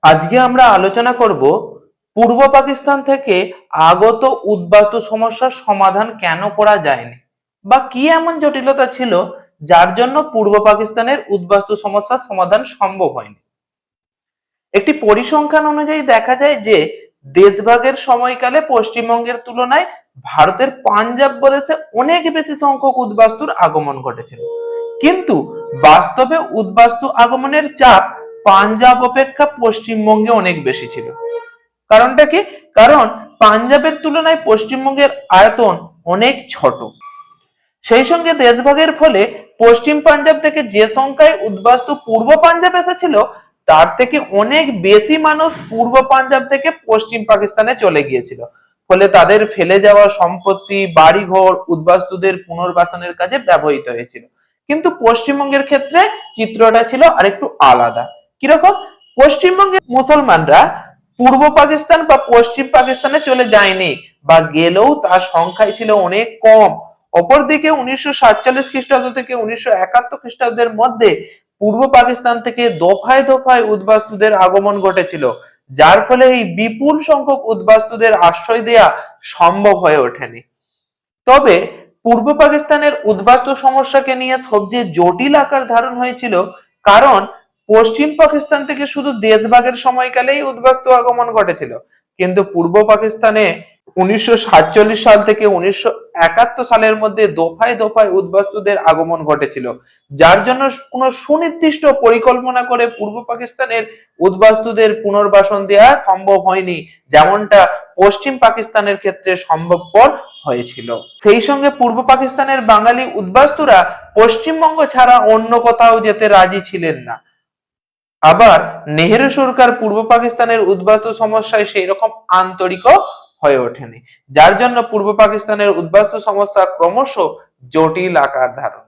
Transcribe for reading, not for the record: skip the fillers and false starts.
আজকে আমরা আলোচনা করব পূর্ব পাকিস্তান থেকে আগত উদ্বাস্তু সমস্যার সমাধান কেন করা যায়নি বা কি এমন জটিলতা ছিল যার জন্য পূর্ব পাকিস্তানের উদ্বাস্তু সমস্যার সমাধান সম্ভব হয়নি। একটি পরিসংখ্যান অনুযায়ী দেখা যায় যে দেশভাগের সময়কালে পশ্চিমবঙ্গের তুলনায় ভারতের পাঞ্জাব প্রদেশে অনেক বেশি সংখ্যক উদ্বাস্তুর আগমন ঘটেছিল, কিন্তু বাস্তবে উদ্বাস্তু আগমনের চাপ পাঞ্জাব অপেক্ষা পশ্চিমবঙ্গে অনেক বেশি ছিল। কারণটা কি? কারণ পাঞ্জাবের তুলনায় পশ্চিমবঙ্গের আয়তন অনেক ছোট। সেই সঙ্গে দেশভাগের ফলে পশ্চিম পাঞ্জাব থেকে যে সংখ্যায় উদ্বাস্তু পূর্ব পাঞ্জাব এসেছিল তার থেকে অনেক বেশি মানুষ পূর্ব পাঞ্জাব থেকে পশ্চিম পাকিস্তানে চলে গিয়েছিল, ফলে তাদের ফেলে যাওয়া সম্পত্তি, বাড়িঘর উদ্বাস্তুদের পুনর্বাসনের কাজে ব্যবহৃত হয়েছিল। কিন্তু পশ্চিমবঙ্গের ক্ষেত্রে চিত্রটা ছিল আরেকটু আলাদা। কিরকম? পশ্চিমবঙ্গের মুসলমানরা পূর্ব পাকিস্তান বা পশ্চিম পাকিস্তানে চলে যায়নি, বা গেলেও তার সংখ্যায় ছিল অনেক কম। অপরদিকে 1947 খ্রিস্টাব্দ থেকে 1971 খ্রিস্টাব্দের মধ্যে পূর্ব পাকিস্তান থেকে দফায় দফায় উদ্বাস্তুদের আগমন ঘটেছিল, যার ফলে এই বিপুল সংখ্যক উদ্বাস্তুদের আশ্রয় দেয়া সম্ভব হয়ে ওঠেনি। তবে পূর্ব পাকিস্তানের উদ্বাস্তু সমস্যাকে নিয়ে সবচেয়ে জটিল আকার ধারণ হয়েছিল, কারণ পশ্চিম পাকিস্তান থেকে শুধু দেশভাগের সময়কালেই উদ্বাস্তু আগমন ঘটেছিল, কিন্তু পূর্ব পাকিস্তানে 1947 সাল থেকে 1971 সালের মধ্যে দফায় দফায় উদ্বাস্তুদের আগমন ঘটেছিল, যার জন্য কোনো সুনির্দিষ্ট পরিকল্পনা করে পূর্ব পাকিস্তানের উদ্বাস্তুদের পুনর্বাসন দেওয়া সম্ভব হয়নি, যেমনটা পশ্চিম পাকিস্তানের ক্ষেত্রে সম্ভবপর হয়েছিল। সেই সঙ্গে পূর্ব পাকিস্তানের বাঙালি উদ্বাস্তুরা পশ্চিমবঙ্গ ছাড়া অন্য কোথাও যেতে রাজি ছিলেন না। আবার নেহেরু সরকার পূর্ব পাকিস্তানের উদ্বাস্তু সমস্যায় সেই রকম আন্তরিক হয়ে ওঠেনি, যার জন্য পূর্ব পাকিস্তানের উদ্বাস্তু সমস্যা ক্রমশ জটিল আকার ধারণ